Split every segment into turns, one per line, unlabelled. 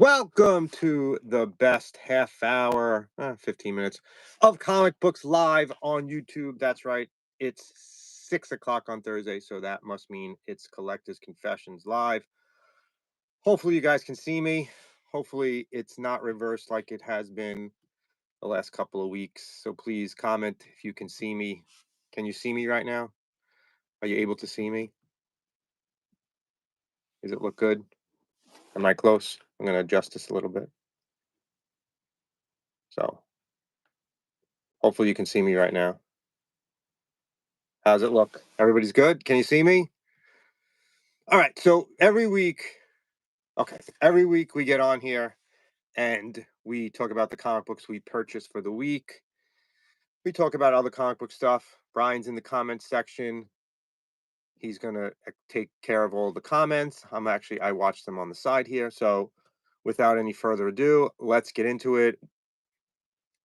Welcome to the best half hour, 15 minutes of comic books live on YouTube. That's right. It's 6 o'clock on Thursday, so that must mean it's Collectors Confessions live. Hopefully you guys can see me. Hopefully it's not reversed like it has been the last couple of weeks. So please comment if you can see me. Can you see me right now? Are you able to see me? Does it look good? Am I close? I'm going to adjust this a little bit. So hopefully you can see me right now. How's it look? Everybody's good? Can you see me? All right. So every week we get on here and we talk about the comic books we purchased for the week. We talk about other comic book stuff. Brian's in the comments section. He's going to take care of all the comments. I watched them on the side here. So without any further ado, let's get into it.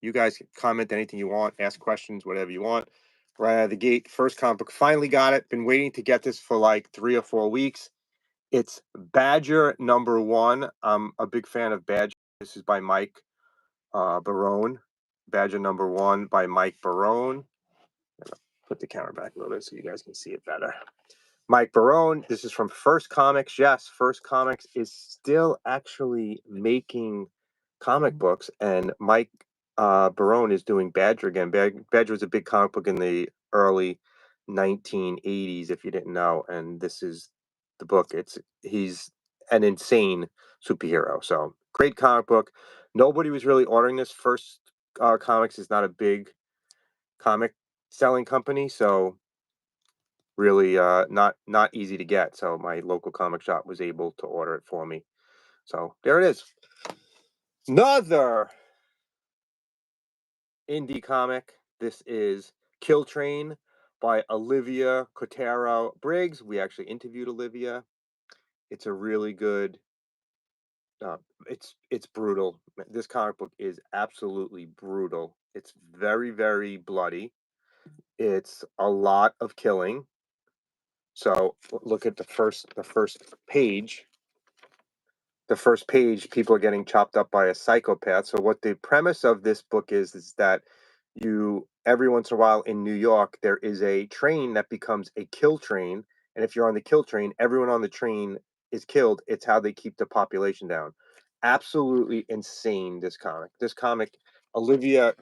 You guys can comment anything you want, ask questions, whatever you want. Right out of the gate, first comic book, finally got it. Been waiting to get this for like 3 or 4 weeks. It's Badger #1. I'm a big fan of Badger. This is by Mike Barone. Badger #1 by Mike Barone. I'm gonna put the camera back a little bit so you guys can see it better. Mike Barone. This is from First Comics. Yes, First Comics is still actually making comic books, and Mike Barone is doing Badger again. Badger was a big comic book in the early 1980s, if you didn't know, and this is the book. He's an insane superhero. So great comic book. Nobody was really ordering this. First Comics is not a big comic selling company, so really not easy to get. So my local comic shop was able to order it for me. So there it is. Another indie comic. This is Kill Train by Olivia Cotero Briggs. We actually interviewed Olivia. It's a really good it's brutal. This comic book is absolutely brutal. It's very, very bloody. It's a lot of killing. So look at the first page. The first page, people are getting chopped up by a psychopath. So what the premise of this book is that every once in a while in New York, there is a train that becomes a kill train. And if you're on the kill train, everyone on the train is killed. It's how they keep the population down. Absolutely insane, this comic. Olivia,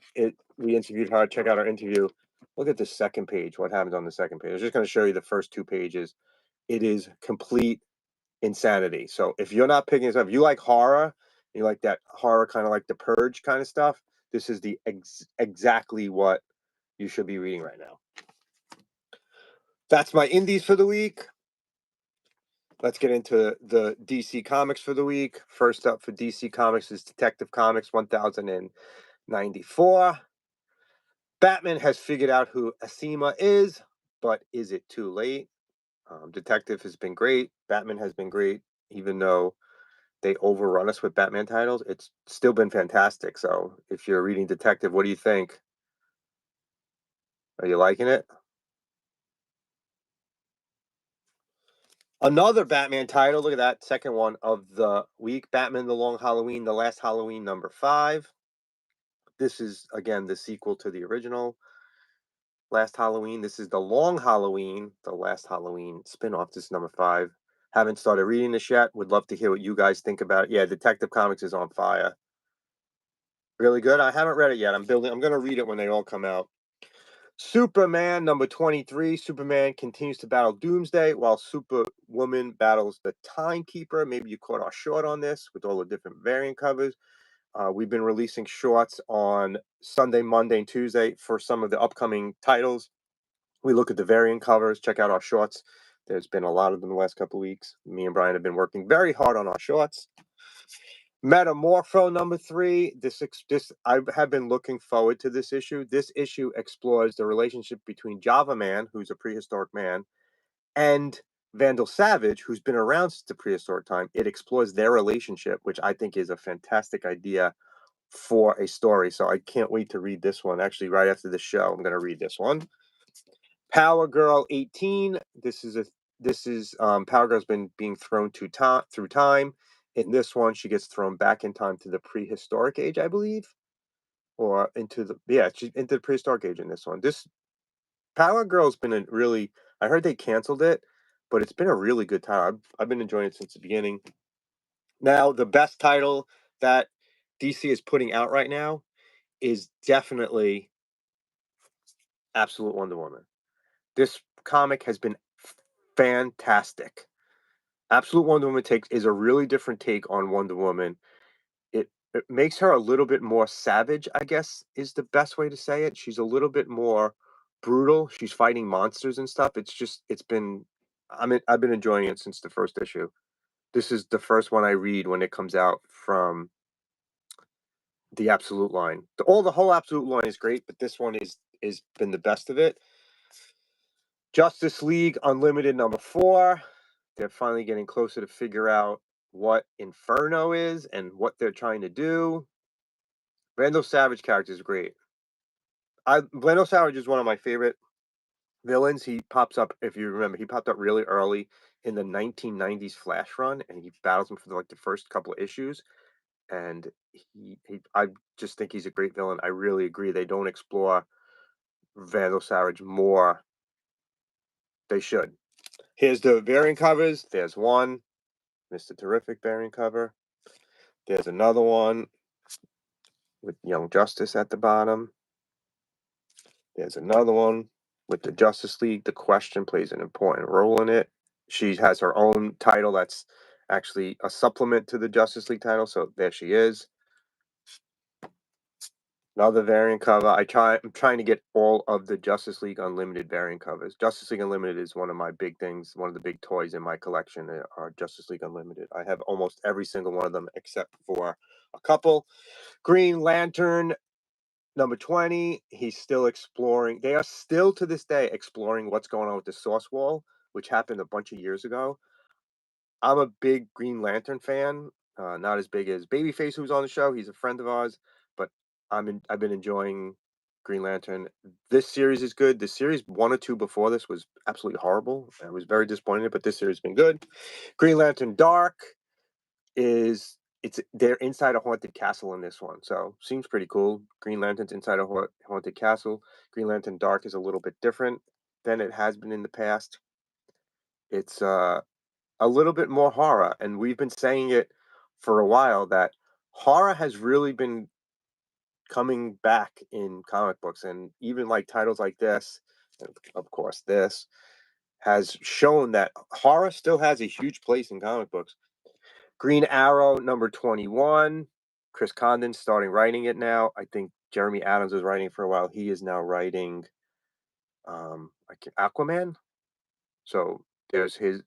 we interviewed her. Check out our interview. Look at the second page. What happens on the second page? I was just going to show you the first 2 pages. It is complete insanity. So if you're not picking this up, if you like horror, you like that horror kind of like The Purge kind of stuff, this is the exactly what you should be reading right now. That's my indies for the week. Let's get into the DC Comics for the week. First up for DC Comics is Detective Comics 1094. Batman has figured out who Asima is, but is it too late? Detective has been great. Batman has been great, even though they overrun us with Batman titles. It's still been fantastic. So if you're reading Detective, what do you think? Are you liking it? Another Batman title. Look at that. Second one of the week. Batman The Long Halloween, The Last Halloween, #5. This is, again, the sequel to the original Last Halloween. This is The Long Halloween, The Last Halloween spinoff. This is #5. Haven't started reading this yet. Would love to hear what you guys think about it. Yeah, Detective Comics is on fire. Really good. I haven't read it yet. I'm going to read it when they all come out. Superman #23. Superman continues to battle Doomsday while Superwoman battles the Timekeeper. Maybe you caught our short on this with all the different variant covers. We've been releasing shorts on Sunday, Monday, and Tuesday for some of the upcoming titles. We look at the variant covers. Check out our shorts. There's been a lot of them the last couple of weeks. Me and Brian have been working very hard on our shorts. Metamorpho #3. This I have been looking forward to this issue. This issue explores the relationship between Java Man, who's a prehistoric man, and Vandal Savage, who's been around since the prehistoric time. It explores their relationship, which I think is a fantastic idea for a story. So I can't wait to read this one. Actually, right after the show, I'm going to read this one. Power Girl 18. This is Power Girl's been being thrown through time. In this one, she gets thrown back in time to the prehistoric age, I believe, or into the she's into the prehistoric age in this one. This Power Girl's been a really I heard they canceled it, but it's been a really good time. I've been enjoying it since the beginning. Now, the best title that DC is putting out right now is definitely Absolute Wonder Woman. This comic has been fantastic. Absolute Wonder Woman takes is a really different take on Wonder Woman. It makes her a little bit more savage, I guess, is the best way to say it. She's a little bit more brutal. She's fighting monsters and stuff. I've been enjoying it since the first issue. This is the first one I read when it comes out from the Absolute line. The whole Absolute line is great, but this one is been the best of it. Justice League Unlimited #4. They're finally getting closer to figure out what Inferno is and what they're trying to do. Randall Savage character is great. Randall Savage is one of my favorite villains. He pops up, if you remember, he popped up really early in the 1990s Flash run, and he battles him for like the first couple of issues. And I just think he's a great villain. I really agree. They don't explore Vandal Savage more. They should. Here's the variant covers. There's one, Mr. Terrific variant cover. There's another one with Young Justice at the bottom. There's another one with the Justice League. The Question plays an important role in it. She has her own title that's actually a supplement to the Justice League title. So there she is. Another variant cover. I'm trying to get all of the Justice League Unlimited variant covers. Justice League Unlimited is one of my big things, one of the big toys in my collection are Justice League Unlimited. I have almost every single one of them except for a couple. Green Lantern #20. He's still exploring. They are still to this day exploring what's going on with the Source Wall, which happened a bunch of years ago. I'm a big Green Lantern fan, not as big as Babyface, who's on the show. He's a friend of ours, but I've been enjoying Green Lantern. This series is good. The series 1 or 2 before this was absolutely horrible. I was very disappointed, but this series has been good. Green Lantern Dark they're inside a haunted castle in this one, so seems pretty cool. Green Lantern's inside a haunted castle. Green Lantern Dark is a little bit different than it has been in the past. It's a little bit more horror, and we've been saying it for a while that horror has really been coming back in comic books, and even like titles like this, and of course this, has shown that horror still has a huge place in comic books. Green Arrow #21. Chris Condon's starting writing it now. I think Jeremy Adams was writing for a while. He is now writing Aquaman. So there's his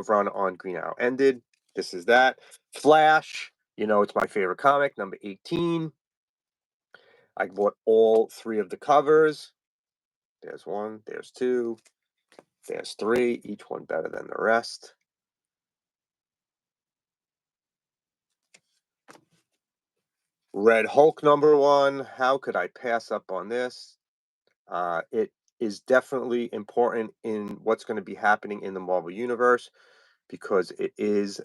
run on Green Arrow ended. This is that. Flash, it's my favorite comic, #18. I bought all 3 of the covers. There's 1, there's 2, there's 3, each one better than the rest. Red Hulk #1. How could I pass up on this? It is definitely important in what's going to be happening in the Marvel Universe because it is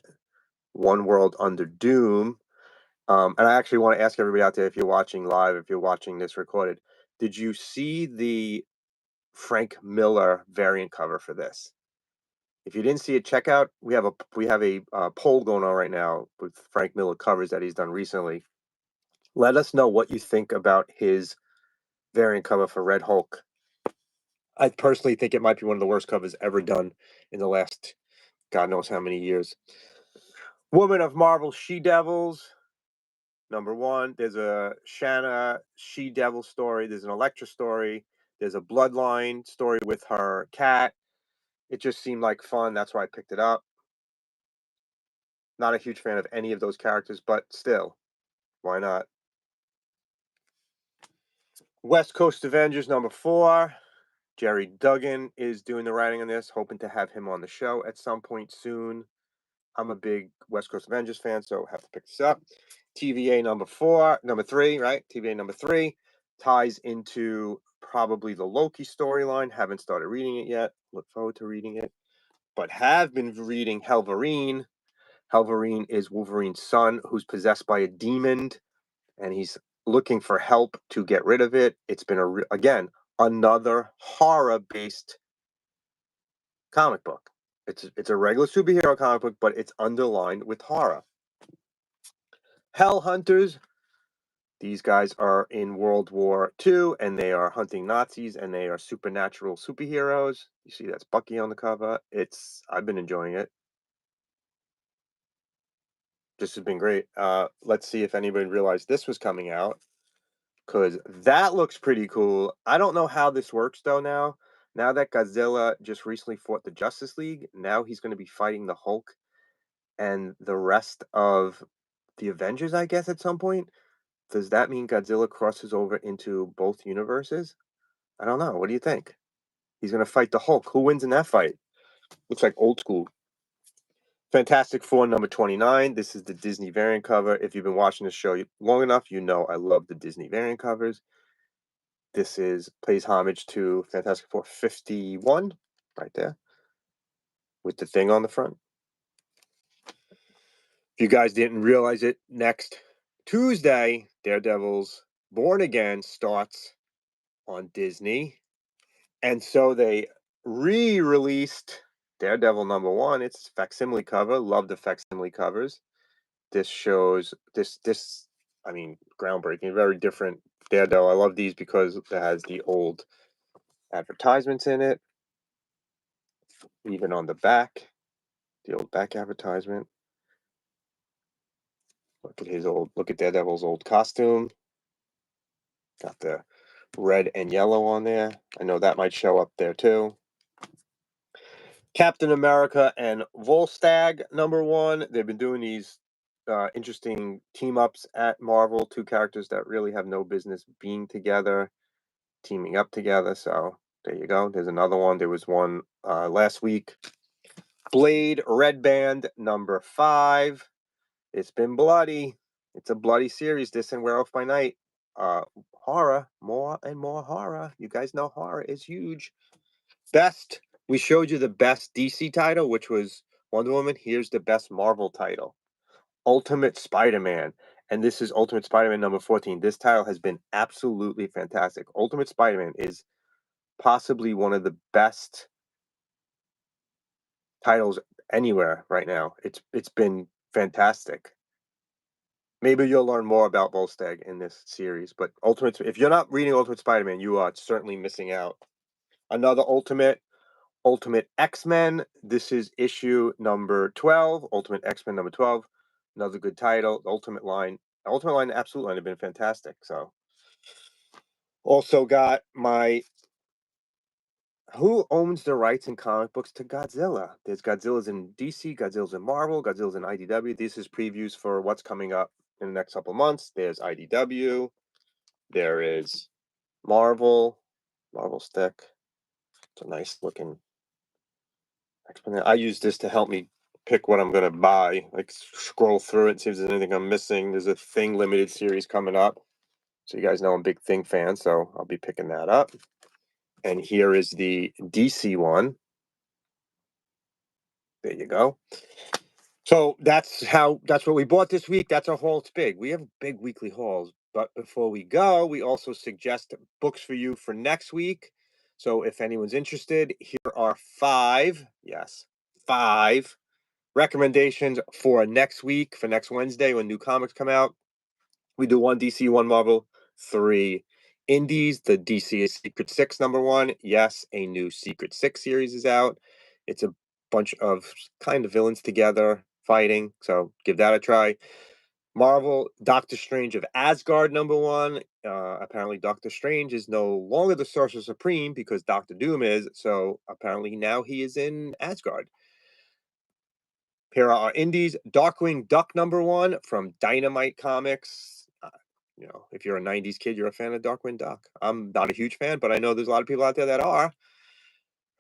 one world under doom. And I actually want to ask everybody out there, if you're watching live, if you're watching this recorded, did you see the Frank Miller variant cover for this? If you didn't see it, check out. We have a poll going on right now with Frank Miller covers that he's done recently. Let us know what you think about his variant cover for Red Hulk. I personally think it might be one of the worst covers ever done in the last God knows how many years. Woman of Marvel She-Devils #1. There's a Shanna She-Devil story. There's an Elektra story. There's a Bloodline story with her cat. It just seemed like fun. That's why I picked it up. Not a huge fan of any of those characters, but still, why not? West Coast Avengers #4. Jerry Duggan is doing the writing on this, hoping to have him on the show at some point soon. I'm a big West Coast Avengers fan, so have to pick this up. TVA #3, right? TVA #3 ties into probably the Loki storyline. Haven't started reading it yet. Look forward to reading it, but have been reading Helverine. Wolverine is Wolverine's son, who's possessed by a demon, and he's looking for help to get rid of it. It's been again another horror-based comic book. It's a regular superhero comic book, but it's underlined with horror. Hell Hunters. These guys are in World War II, and they are hunting Nazis, and they are supernatural superheroes. You see, that's Bucky on the cover. I've been enjoying it. This has been great. Let's see if anybody realized this was coming out, because that looks pretty cool. I don't know how this works though now. Now that Godzilla just recently fought the Justice League, now he's going to be fighting the Hulk and the rest of the Avengers, I guess, at some point. Does that mean Godzilla crosses over into both universes? I don't know. What do you think? He's going to fight the Hulk. Who wins in that fight? Looks like old school. Fantastic Four number 29. This is the Disney variant cover. If you've been watching this show long enough, you know I love the Disney variant covers. This pays homage to Fantastic Four 51, right there, with the thing on the front. If you guys didn't realize it, next Tuesday, Daredevil's Born Again starts on Disney. And so they re-released Daredevil number 1. It's facsimile cover. Love the facsimile covers. This shows I mean, groundbreaking, very different Daredevil. I love these because it has the old advertisements in it. Even on the back, the old back advertisement. Look at Daredevil's old costume. Got the red and yellow on there. I know that might show up there too. Captain America and Volstagg number 1. They've been doing these interesting team ups at Marvel. Two characters that really have no business being together, teaming up together. So there you go. There's another one. There was one last week. Blade Red Band number 5. It's been bloody. It's a bloody series. This and Werewolf by Night. Horror, more and more horror. You guys know horror is huge. We showed you the best DC title, which was Wonder Woman. Here's the best Marvel title, Ultimate Spider-Man. And this is Ultimate Spider-Man number 14. This title has been absolutely fantastic. Ultimate Spider-Man is possibly one of the best titles anywhere right now. It's been fantastic. Maybe you'll learn more about Volstagg in this series, but if you're not reading Ultimate Spider-Man, you are certainly missing out. Another Ultimate X-Men. This is issue number 12. Ultimate X-Men number 12. Another good title. The Ultimate Line, Absolute Line have been fantastic. So, also got who owns the rights in comic books to Godzilla? There's Godzilla's in DC, Godzilla's in Marvel, Godzilla's in IDW. This is previews for what's coming up in the next couple of months. There's IDW. There is Marvel stick. It's a nice looking X-Men. I use this to help me pick what I'm going to buy. Like, scroll through it, see if there's anything I'm missing. There's a Thing limited series coming up. So you guys know I'm a big Thing fan, so I'll be picking that up. And here is the DC one. There you go. So that's what we bought this week. That's our haul. It's big. We have big weekly hauls. But before we go, we also suggest books for you for next week. So if anyone's interested, here are 5 recommendations for next week, for next Wednesday when new comics come out. We do 1 DC, 1 Marvel, 3 indies. The DC is Secret 6 number 1. Yes, a new Secret 6 series is out. It's a bunch of kind of villains together fighting, so give that a try. Marvel, Doctor Strange of Asgard number 1. Apparently Doctor Strange is no longer the Sorcerer Supreme because Doctor Doom is, so apparently now he is in Asgard. Here are our indies. Darkwing Duck number 1 from Dynamite Comics. If you're a 90s kid, you're a fan of Darkwing Duck. I'm not a huge fan, but I know there's a lot of people out there that are.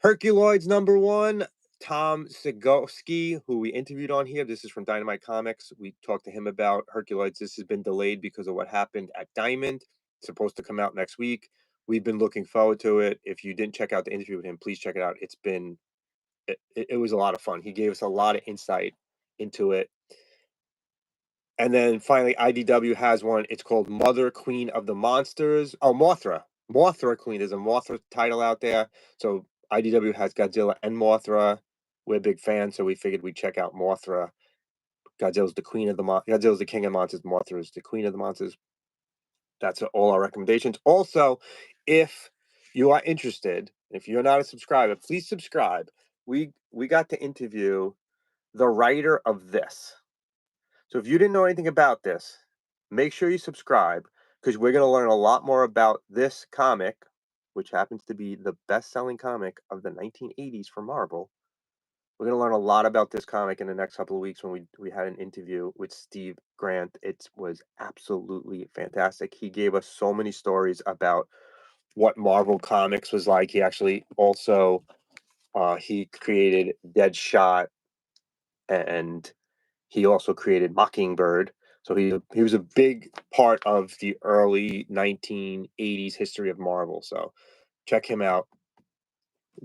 Herculoids number 1, Tom Segovsky, who we interviewed on here. This is from Dynamite Comics. We talked to him about Herculoids. This has been delayed because of what happened at Diamond. It's supposed to come out next week. We've been looking forward to it. If you didn't check out the interview with him, please check it out. It was a lot of fun. He gave us a lot of insight into it. And then finally, IDW has one. It's called Mother Queen of the Monsters. Oh, Mothra. Mothra Queen. There's a Mothra title out there. So IDW has Godzilla and Mothra. We're big fans, so we figured we'd check out Mothra. Godzilla's the queen of the Godzilla's the king of monsters. Mothra is the queen of the monsters. That's all our recommendations. Also, if you are interested, if you're not a subscriber, please subscribe. We got to interview the writer of this. So if you didn't know anything about this, make sure you subscribe because we're going to learn a lot more about this comic, which happens to be the best-selling comic of the 1980s for Marvel. We're going to learn a lot about this comic in the next couple of weeks when we had an interview with Steve Grant. It was absolutely fantastic. He gave us so many stories about what Marvel Comics was like. He actually also he created Deadshot, and he also created Mockingbird. So he was a big part of the early 1980s history of Marvel. So check him out.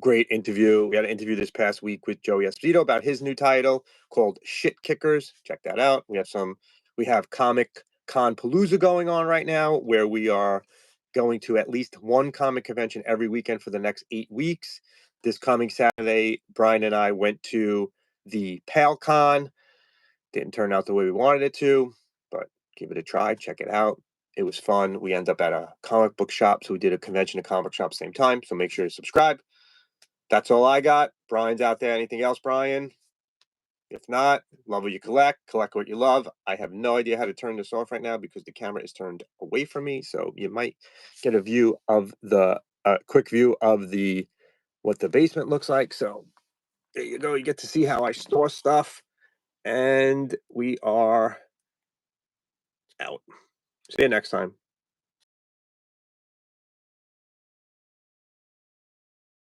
Great interview. We had an interview this past week with Joey Esposito about his new title called Shit Kickers. Check that out. We have Comic Con Palooza going on right now, where we are going to at least one comic convention every weekend for the next 8 weeks. This coming Saturday, Brian and I went to the PaleCon. Didn't turn out the way we wanted it to, but give it a try. Check it out. It was fun. We end up at a comic book shop, so we did a convention and comic shop same time. So make sure to subscribe. That's all I got. Brian's out there. Anything else, Brian? If not, love what you collect what you love. I have no idea how to turn this off right now because the camera is turned away from me. So you might get a view of the quick view of the what the basement looks like. So there you go. You get to see how I store stuff. And we are out. See you next time.